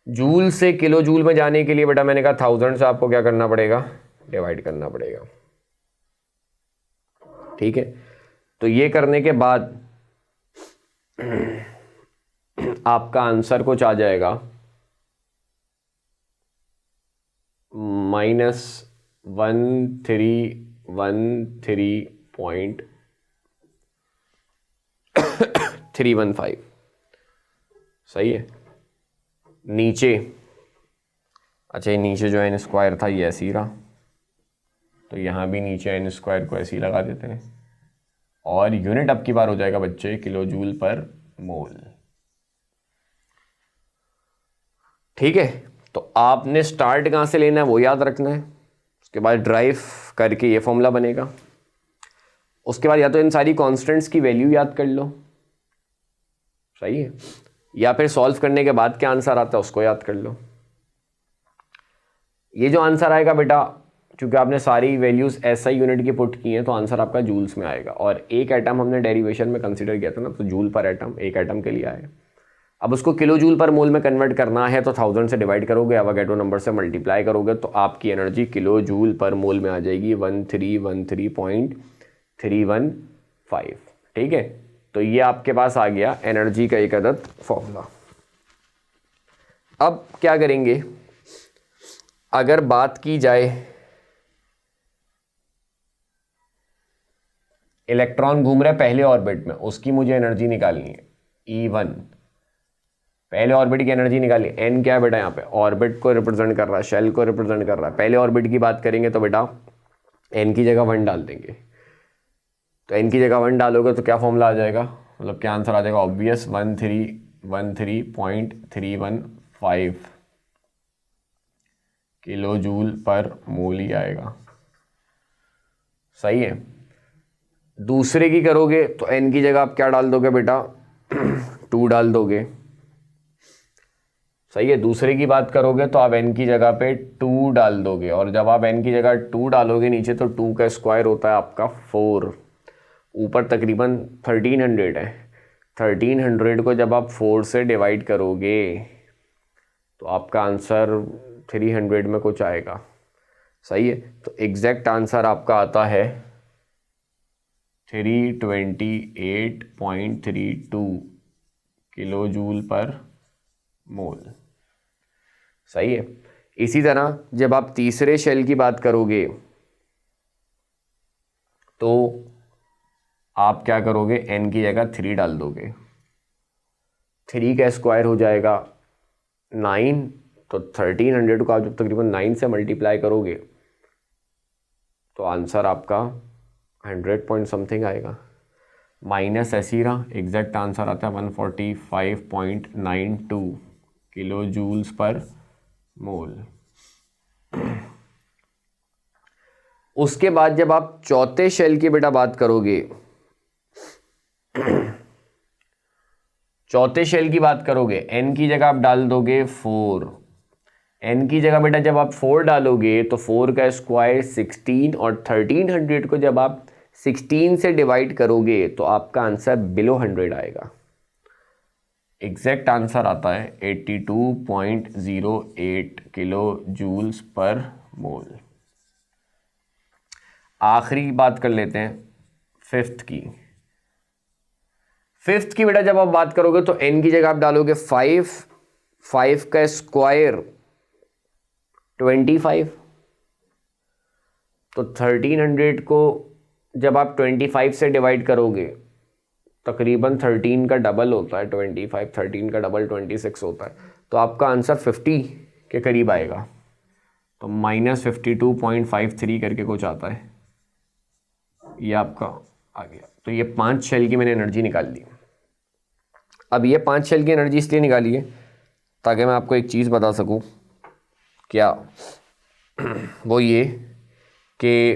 जूल से किलो जूल में जाने के लिए बेटा मैंने कहा 1000 से आपको क्या करना पड़ेगा? डिवाइड करना पड़ेगा। ठीक है, तो ये करने के बाद आपका आंसर कुछ आ जाएगा -1313.315, सही है। नीचे, अच्छा ये नीचे जो n स्क्वायर था ये ऐसे ही रहा, तो यहाँ भी नीचे n स्क्वायर को ऐसे ही लगा देते हैं, और यूनिट अब की बार हो जाएगा बच्चे किलो जूल पर मोल। ठीक है, तो आपने स्टार्ट कहाँ से लेना है वो याद रखना है, उसके बाद ड्राइव करके ये फॉर्मूला बनेगा। उसके बाद या तो इन सारी कांस्टेंट्स की वैल्यू याद कर लो, सही है, या फिर सॉल्व करने के बाद क्या आंसर आता है उसको याद कर लो। ये जो आंसर आएगा बेटा, क्योंकि आपने सारी वैल्यूज ऐसा यूनिट की पुट की हैं तो आंसर आपका जूल्स में आएगा, और एक एटम हमने डेरिवेशन में कंसीडर किया था ना, तो जूल पर एटम एक एटम के लिए आए, अब उसको किलो जूल पर मोल में कन्वर्ट करना है तो 1000 से डिवाइड करोगे, एवोगैड्रो नंबर से मल्टीप्लाई करोगे तो आपकी energy kilo joule per mole में आ जाएगी 1313.315। ठीक है, तो ये आपके पास आ गया एनर्जी का एक अदद फॉर्मूला। अब क्या करेंगे, अगर बात की जाए इलेक्ट्रॉन घूम रहा है पहले ऑर्बिट में, उसकी मुझे एनर्जी निकालनी है E1, पहले ऑर्बिट की एनर्जी निकाली। n क्या है बेटा, यहाँ पे ऑर्बिट को रिप्रेजेंट कर रहा है, शेल को रिप्रेजेंट कर रहा है। पहले ऑर्बिट की बात करेंगे तो बेटा n की जगह 1 डाल देंगे, तो n की जगह 1 डालोगे तो क्या फॉर्मूला आ जाएगा, मतलब क्या आंसर आ जाएगा, ऑब्वियस 1313.315 किलो जूल पर मोल ही आएगा। सही है। दूसरे की करोगे तो n की जगह आप क्या डाल दोगे बेटा 2 डाल दोगे। सही है। दूसरे की बात करोगे तो आप n की जगह पे 2 डाल दोगे, और जब आप n की जगह 2 डालोगे नीचे तो 2 का स्क्वायर होता है आपका 4, ऊपर तकरीबन 1300 है। 1300 को जब आप 4 से डिवाइड करोगे तो आपका आंसर 300 में कुछ आएगा। सही है। तो एग्जैक्ट आंसर आपका आता है 328.32 किलो जूल पर मोल। सही है। इसी तरह जब आप तीसरे शेल की बात करोगे तो आप क्या करोगे, n की जगह 3 डाल दोगे, 3 का स्क्वायर हो जाएगा 9, तो 1300 को आप जब तकरीबन 9 से मल्टीप्लाई करोगे तो आंसर आपका 100 पॉइंट समथिंग आएगा। माइनस ऐसी रहा, एग्जैक्ट आंसर आता है 145.92 किलो जूल्स पर मोल। उसके बाद जब आप चौथे शेल की बेटा बात करोगे, चौथे शेल की बात करोगे, n की जगह आप डाल दोगे 4, n की जगह बेटा जब आप 4 डालोगे तो 4 का स्क्वायर 16, और 1300 को जब आप 16 से डिवाइड करोगे तो आपका आंसर बिलो 100 आएगा। एग्जैक्ट आंसर आता है 82.08 किलो जूल्स पर मोल। आखिरी बात कर लेते हैं फिफ्थ की। फिफ्थ की बेटा जब आप बात करोगे तो n की जगह आप डालोगे 5, 5 का स्क्वायर 25, तो 1300 को जब आप 25 से डिवाइड करोगे तकरीबन 13 का डबल होता है 25, 13 का डबल 26 होता है, तो आपका आंसर 50 के करीब आएगा। तो -52.53 करके कुछ आता है, ये आपका आ गया। तो ये 5 शेल की मैंने एनर्जी निकाल ली। अब ये 5 शेल की एनर्जी इसलिए निकाली है ताकि मैं आपको एक चीज़ बता सकूं, क्या वो ये कि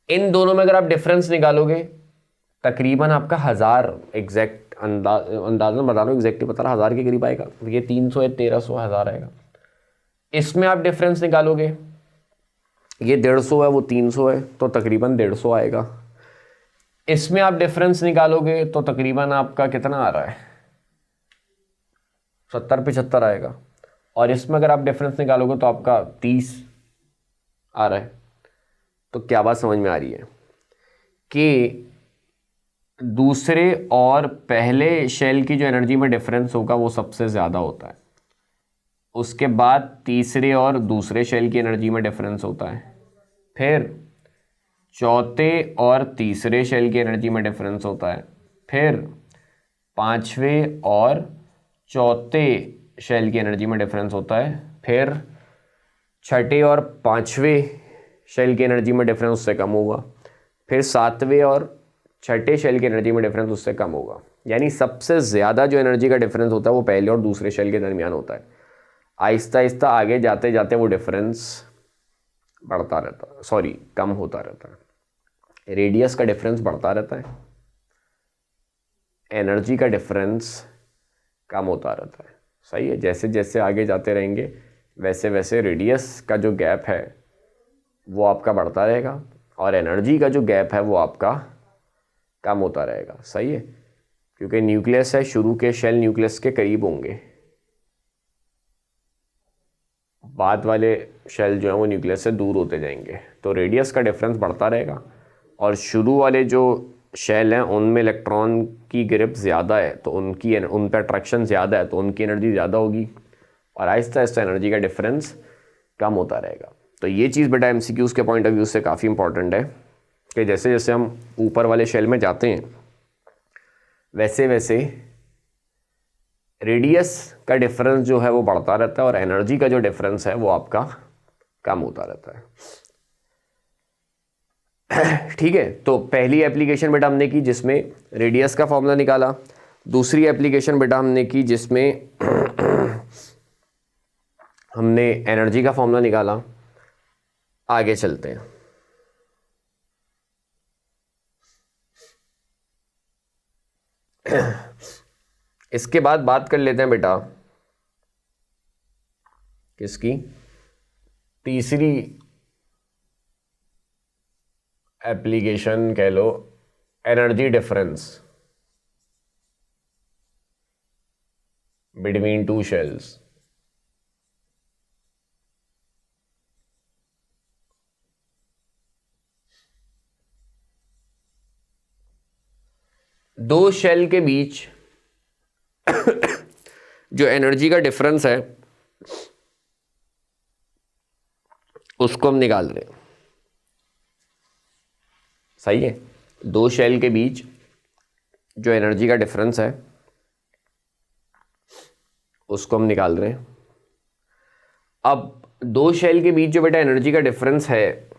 इन दोनों में अगर आप डिफरेंस निकालोगे तकरीबन आपका 1000, एग्जैक्ट अंदाज़न बता रहा हूँ, एग्जैक्टली बता रहा, 1000 के करीब आएगा। ये 300 है, 1300, 1000 आएगा। इसमें आप डिफरेंस निकालोगे, ये 150 है, वो 300 है, तो तकरीबन 150 आएगा। इसमें आप डिफरेंस निकालोगे तो तकरीबन आपका कितना आ रहा है, 70-75 आएगा। और इसमें अगर आप डिफरेंस निकालोगे तो आपका 30 आ रहा है। तो क्या बात समझ में आ रही है कि दूसरे और पहले शेल की जो एनर्जी में डिफरेंस होगा वो सबसे ज़्यादा होता है, उसके बाद तीसरे और दूसरे शेल की एनर्जी में डिफरेंस होता है, फिर चौथे और तीसरे शेल की एनर्जी में डिफरेंस होता है, फिर पांचवें और चौथे शेल की एनर्जी में डिफरेंस होता है, फिर छठे और पांचवें शेल की एनर्जी में डिफरेंस उससे कम होगा, फिर सातवें और छठे शेल की एनर्जी में डिफरेंस उससे कम होगा। यानी सबसे ज़्यादा जो एनर्जी का डिफरेंस होता है वो पहले और दूसरे शेल के दरमियान होता है। आहिस्ता आहिस्ता आगे जाते जाते वो डिफरेंस बढ़ता रहता है, सॉरी कम होता रहता है। रेडियस का डिफरेंस बढ़ता रहता है, एनर्जी का डिफरेंस कम होता रहता है। सही है। जैसे जैसे आगे जाते रहेंगे वैसे वैसे रेडियस का जो गैप है वो आपका बढ़ता रहेगा और एनर्जी का जो गैप है वो आपका कम होता रहेगा। सही है। क्योंकि न्यूक्लियस है, शुरू के शेल न्यूक्लियस के करीब होंगे, बाद वाले शेल जो है वो न्यूक्लियस से दूर होते जाएंगे, तो रेडियस का डिफरेंस बढ़ता रहेगा। और शुरू वाले जो शेल हैं उनमें इलेक्ट्रॉन की ग्रिप ज़्यादा है, तो उन पर अट्रैक्शन ज़्यादा है, तो उनकी एनर्जी ज़्यादा होगी, और आहिस्ता आहिस्ता एनर्जी का डिफरेंस कम होता रहेगा। तो ये चीज़ बेटा एमसीक्यूज़ के पॉइंट ऑफ व्यू से काफ़ी इंपॉर्टेंट है कि जैसे जैसे हम ऊपर वाले शेल में जाते हैं वैसे वैसे रेडियस का डिफरेंस जो है वो बढ़ता रहता है और एनर्जी का जो डिफरेंस है वो आपका कम होता रहता है। ठीक है, तो पहली एप्लीकेशन बेटा हमने की जिसमें रेडियस का फॉर्मूला निकाला। दूसरी एप्लीकेशन बेटा हमने की जिसमें हमने एनर्जी का फॉर्मूला निकाला। आगे चलते हैं। इसके बाद बात कर लेते हैं बेटा किसकी, तीसरी एप्लीकेशन कह लो, energy difference between two shells. दो शेल के बीच जो एनर्जी का डिफरेंस है उसको हम निकाल रहे हैं। सही है, दो शेल के बीच जो एनर्जी का डिफरेंस है उसको हम निकाल रहे हैं। अब दो शेल के बीच जो बेटा एनर्जी का डिफरेंस है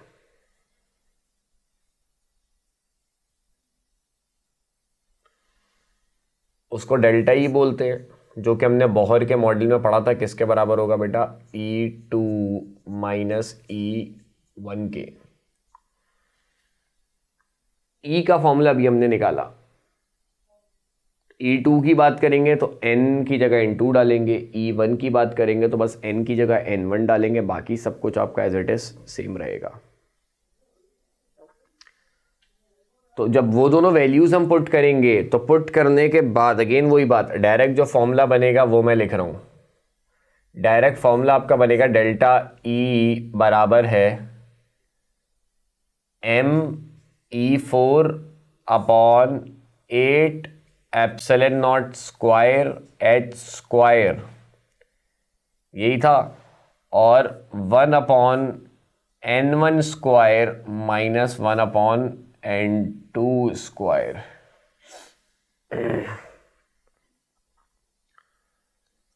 उसको डेल्टा ई बोलते हैं, जो कि हमने बोहर के मॉडल में पढ़ा था किसके बराबर होगा बेटा, E2 माइनस E1 के। ई का फॉर्मूला अभी हमने निकाला। E2 की बात करेंगे तो N की जगह N2 डालेंगे, E1 की बात करेंगे तो बस N की जगह N1 डालेंगे, बाकी सब कुछ आपका एज इट इज सेम रहेगा। तो जब वो दोनों वैल्यूज हम पुट करेंगे तो पुट करने के बाद अगेन वही बात, डायरेक्ट जो फॉर्मूला बनेगा वो मैं लिख रहा हूं। डायरेक्ट फॉर्मूला आपका बनेगा डेल्टा ई बराबर है me4/8 epsilon naught square h square, यही था, और 1/n1 square minus 1/n2 square.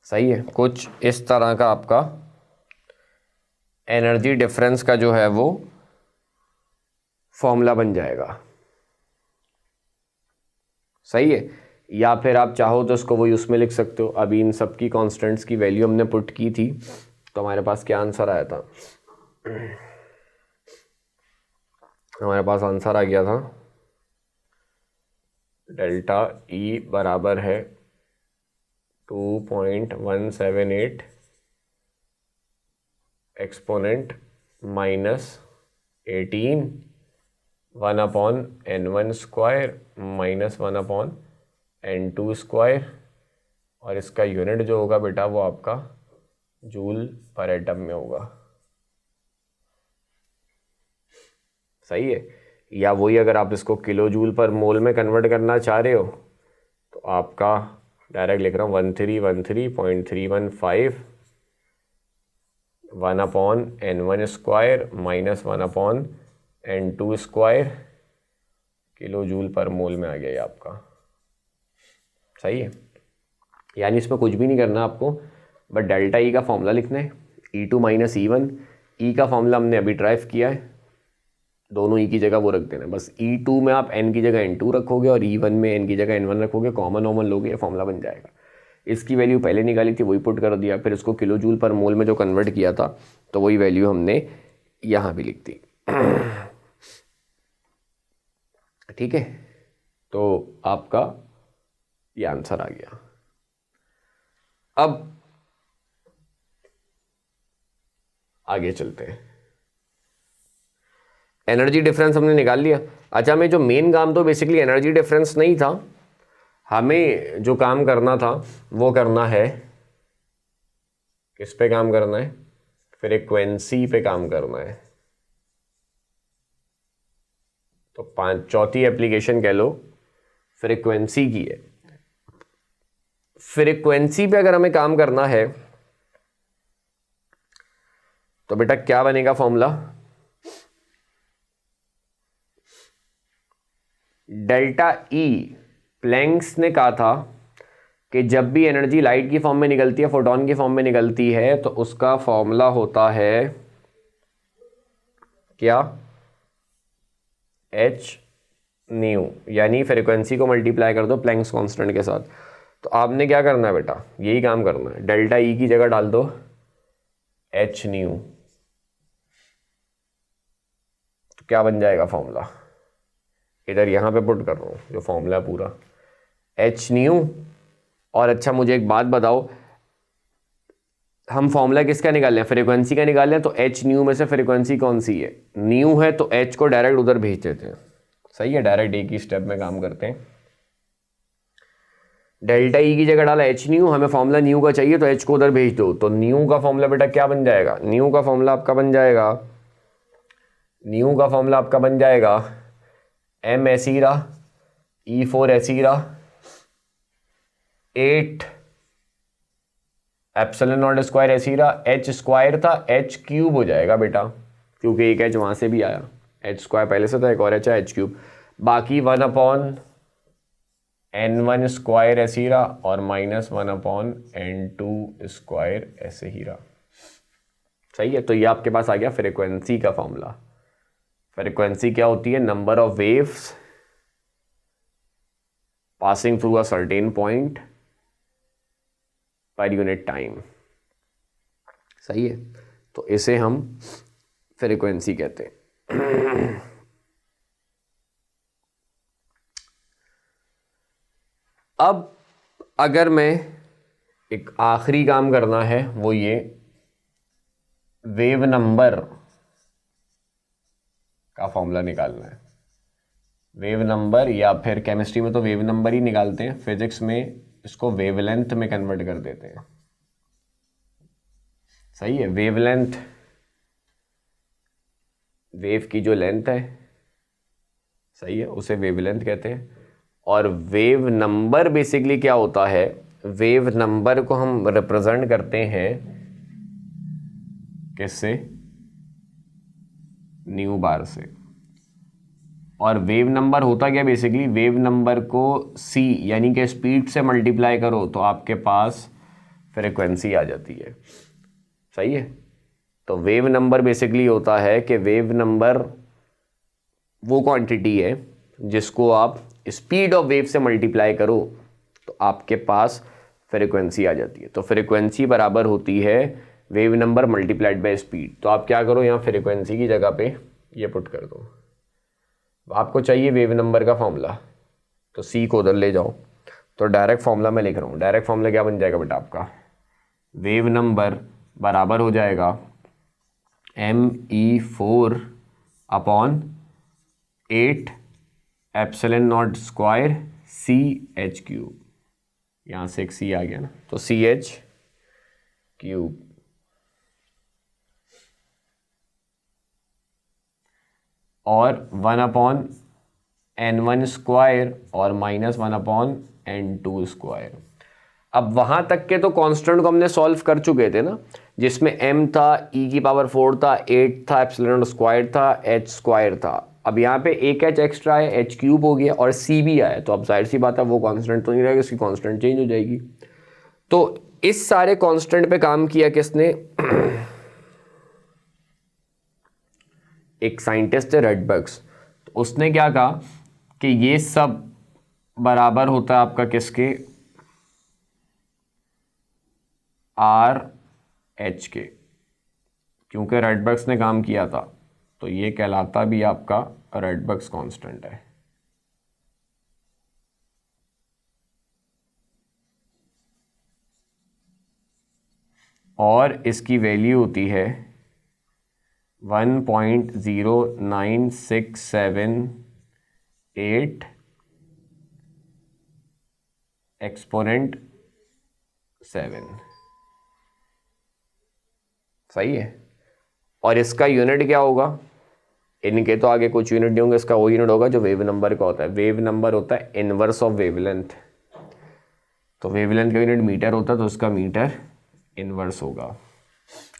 सही है, कुछ इस तरह का आपका एनर्जी डिफरेंस का जो है वो फॉर्मूला बन जाएगा। सही है, या फिर आप चाहो तो इसको वही उसमें लिख सकते हो। अभी इन सब की कॉन्स्टेंट्स की वैल्यू हमने पुट की थी तो हमारे पास क्या आंसर आया था, हमारे पास आंसर आ गया था डेल्टा ई बराबर है 2.178 exponent minus 18 1/n1 square minus 1/n2 square, और इसका यूनिट जो होगा बेटा वो आपका जूल पर एटम में होगा। सही है, या वही अगर आप इसको किलो जूल पर मोल में कन्वर्ट करना चाह रहे हो तो आपका डायरेक्ट लिख रहा हूँ 1313.315 1/n1 square minus 1/n2 square kilo joule per mole में आ गया ये आपका। सही है, यानी इसमें कुछ भी नहीं करना आपको, बट डेल्टा ई का फॉर्मूला लिखना है, E2 माइनस E1। ई का फॉर्मूला हमने अभी ड्राइव किया है, दोनों ई की जगह वो रख देना, बस E2 में आप n की जगह n2 रखोगे और E1 में n की जगह n1 रखोगे, कॉमन ऑमन लोगे, ये फॉर्मूला बन जाएगा। इसकी वैल्यू पहले निकाली थी वही पुट कर दिया, फिर इसको किलो जूल पर मोल में जो कन्वर्ट किया था तो वही वैल्यू हमने यहाँ भी लिख दी। ठीक है, तो आपका ये आंसर आ गया। अब आगे चलते हैं, एनर्जी डिफरेंस हमने निकाल लिया। अच्छा, हमें जो मेन काम तो बेसिकली एनर्जी डिफरेंस नहीं था, हमें जो काम करना था वो करना है, किस पे काम करना है, फ्रीक्वेंसी पे काम करना है। तो चौथी एप्लीकेशन कह लो फ्रीक्वेंसी की है। फ्रीक्वेंसी पे अगर हमें काम करना है तो बेटा क्या बनेगा फॉर्मूला, डेल्टा ई। प्लैंक्स ने कहा था कि जब भी एनर्जी लाइट की फॉर्म में निकलती है, फोटोन की फॉर्म में निकलती है, तो उसका फॉर्मूला होता है क्या, एच न्यू, यानी फ्रीक्वेंसी को मल्टीप्लाई कर दो प्लैंक्स कांस्टेंट के साथ। तो आपने क्या करना है बेटा, यही काम करना है, डेल्टा ई की जगह डाल दो एच न्यू। तो क्या बन जाएगा फॉर्मूला, इधर यहां पे पुट कर रहा हूं जो फॉर्मूला पूरा, एच न्यू। और अच्छा मुझे एक बात बताओ, हम फॉर्मूला किसका निकाल लें, फ्रीक्वेंसी का निकाल लें, तो एच न्यू में से फ्रीक्वेंसी कौन सी है, न्यू है, तो एच को डायरेक्ट उधर भेज देते हैं। सही है, डायरेक्ट एक ही स्टेप में काम करते हैं। डेल्टा ई की जगह डाला एच न्यू, हमें फॉर्मूला न्यू का चाहिए तो एच को उधर भेज दो। तो न्यू का फॉर्मूला बेटा क्या बन जाएगा, न्यू का फॉर्मूला आपका बन जाएगा, न्यू का फॉर्मूला आपका बन जाएगा एम एसीरा ई 4 एसीरा 8 एप्सिलॉन नॉट स्क्वायर एसीरा, एच स्क्वायर था एच क्यूब हो जाएगा बेटा, क्योंकि एक एच वहां से भी आया, एच स्क्वायर पहले से था, एक और एच है एच क्यूब, बाकी 1/n1 स्क्वायर ऐसे ही रहा और -1/n2 स्क्वायर ऐसे ही रहा। सही है, तो ये आपके पास आ गया फ्रीक्वेंसी का फॉर्मूला। फ्रीक्वेंसी क्या होती है, number of waves passing through a certain point per unit time. सही है, तो इसे हम फ्रीक्वेंसी कहते हैं। अब अगर मैं एक आखिरी काम करना है, वो ये वेव नंबर का फॉर्मूला निकालना है। वेव नंबर, या फिर केमिस्ट्री में तो वेव नंबर ही निकालते हैं, फिजिक्स में इसको वेवलेंथ में कन्वर्ट कर देते हैं। सही है, वेवलेंथ, वेव की जो लेंथ है, सही है, उसे वेवलेंथ कहते हैं। और वेव नंबर बेसिकली क्या होता है, वेव नंबर को हम रिप्रेजेंट करते हैं किससे, न्यू बार से। और वेव नंबर होता क्या बेसिकली, वेव नंबर को c यानी कि स्पीड से मल्टीप्लाई करो तो आपके पास फ्रीक्वेंसी आ जाती है। सही है, तो वेव नंबर बेसिकली होता है कि वेव नंबर वो क्वांटिटी है जिसको आप स्पीड ऑफ वेव से मल्टीप्लाई करो तो आपके पास फ्रीक्वेंसी आ जाती है। तो फ्रीक्वेंसी बराबर होती है wave number multiplied by speed. तो आप क्या करो, यहाँ फ्रीक्वेंसी की जगह पे ये पुट कर दो। आपको चाहिए वेव नंबर का फॉर्मूला, तो सी को उधर ले जाओ। तो डायरेक्ट फॉर्मूला मैं लिख रहा हूँ, डायरेक्ट फॉर्मूला क्या बन जाएगा बेटा आपका, वेव नंबर बराबर हो जाएगा me4/8 epsilon naught square CH3। यहाँ से एक सी आ गया ना, तो CH3 और 1/n1 स्क्वायर और -1/n2 स्क्वायर। अब वहां तक के तो कांस्टेंट को हमने सॉल्व कर चुके थे ना, जिसमें m था, e⁴ था, 8 था, एप्सिलॉन स्क्वायर था, h स्क्वायर था। अब यहाँ पे एक h एक्स्ट्रा है, h³ हो गया और c भी आया, तो अब जाहिर सी बात है वो कांस्टेंट तो नहीं रहेगा, इसकी कांस्टेंट चेंज हो जाएगी। तो इस सारे कांस्टेंट पे काम किया किसने, एक साइंटिस्ट है रेडबर्ग्स। तो उसने क्या कहा कि ये सब बराबर होता है आपका किसके, RH के, क्योंकि रेडबर्ग्स ने काम किया था, तो ये कहलाता भी आपका रेडबर्ग्स कांस्टेंट है। और इसकी वैल्यू होती है 1.0967 8 एक्सपोनेंट 7, सही है। और इसका यूनिट क्या होगा, इनके तो आगे कुछ यूनिट नहीं होंगे, इसका वो यूनिट होगा जो वेव नंबर का होता है। वेव नंबर होता है इनवर्स ऑफ वेवलेंथ, तो वेवलेंथ का यूनिट मीटर होता है, तो उसका मीटर इनवर्स होगा।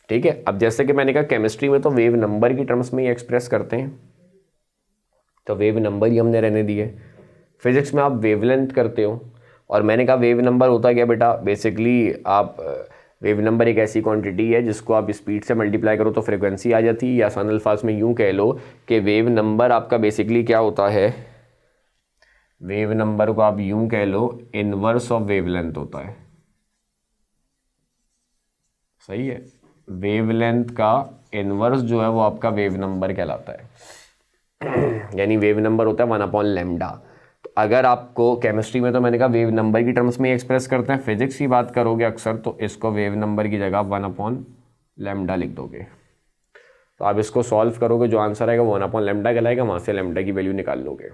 ठीक है, अब जैसे कि मैंने कहा केमिस्ट्री में तो वेव नंबर की टर्म्स में ही एक्सप्रेस करते हैं, तो वेव नंबर ही हमने रहने दिए। फिजिक्स में आप वेवलेंथ करते हो, और मैंने कहा वेव नंबर होता क्या बेटा, बेसिकली आप वेव नंबर एक ऐसी क्वांटिटी है जिसको आप स्पीड से मल्टीप्लाई करो तो फ्रिक्वेंसी आ जाती है, या आसान अल्फाज में यूँ कह लो कि वेव नंबर आपका बेसिकली क्या होता है, वेव नंबर को आप यूँ कह लो इनवर्स ऑफ वेवलेंथ होता है, सही है। वेवलेंथ का इनवर्स जो है वो आपका वेव नंबर कहलाता है यानी वेव नंबर होता है 1/λ। तो अगर आपको केमिस्ट्री में तो मैंने कहा वेव नंबर की टर्म्स में ही एक्सप्रेस करते हैं, फिजिक्स की बात करोगे अक्सर तो इसको वेव नंबर की जगह 1/λ लिख दोगे। तो आप इसको सॉल्व करोगे, जो आंसर आएगा वो 1/λ कहलाएगा, वहाँ से लैम्डा की वैल्यू निकाल लोगे।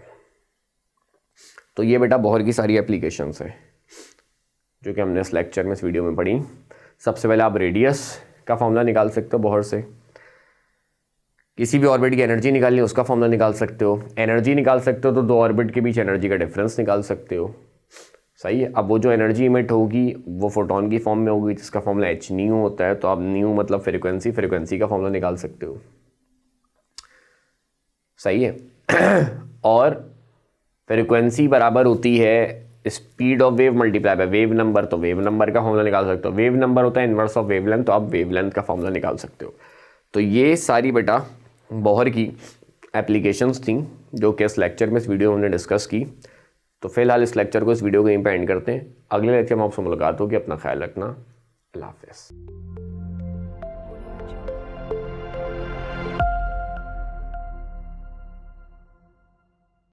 तो ये बेटा बोहर की सारी एप्लीकेशंस है जो कि हमने इस लेक्चर में, इस वीडियो में पढ़ी। सबसे पहले आप रेडियस का फॉर्मूला निकाल सकते हो बोहर से, किसी भी ऑर्बिट की एनर्जी निकालनी है उसका फॉर्मूला निकाल सकते हो, एनर्जी निकाल सकते हो तो दो ऑर्बिट के बीच एनर्जी का डिफरेंस निकाल सकते हो, सही है। अब वो जो एनर्जी इमिट होगी वो फोटोन की फॉर्म में होगी जिसका फॉर्मूला h न्यू होता है, तो आप न्यू मतलब फ्रीक्वेंसी, फ्रीक्वेंसी का फॉर्मूला निकाल सकते हो, सही है और फ्रीक्वेंसी बराबर होती है speed of wave multiply by wave number, तो वेव नंबर का फॉर्मूला निकाल सकते हो। वेव नंबर होता है इनवर्स ऑफ वेवलेंथ, तो आप वेवलेंथ का फॉर्मूला निकाल सकते हो। तो ये सारी बेटा बोहर की एप्लीकेशंस थी जो कि इस लेक्चर में, इस वीडियो में हमने डिस्कस की। तो फिलहाल इस लेक्चर को, इस वीडियो को यहीं पे एंड करते हैं। अगले लेक्चर में आपसे मुलाकात होगी। अपना ख्याल रखना। अल्लाह हाफ़िज़।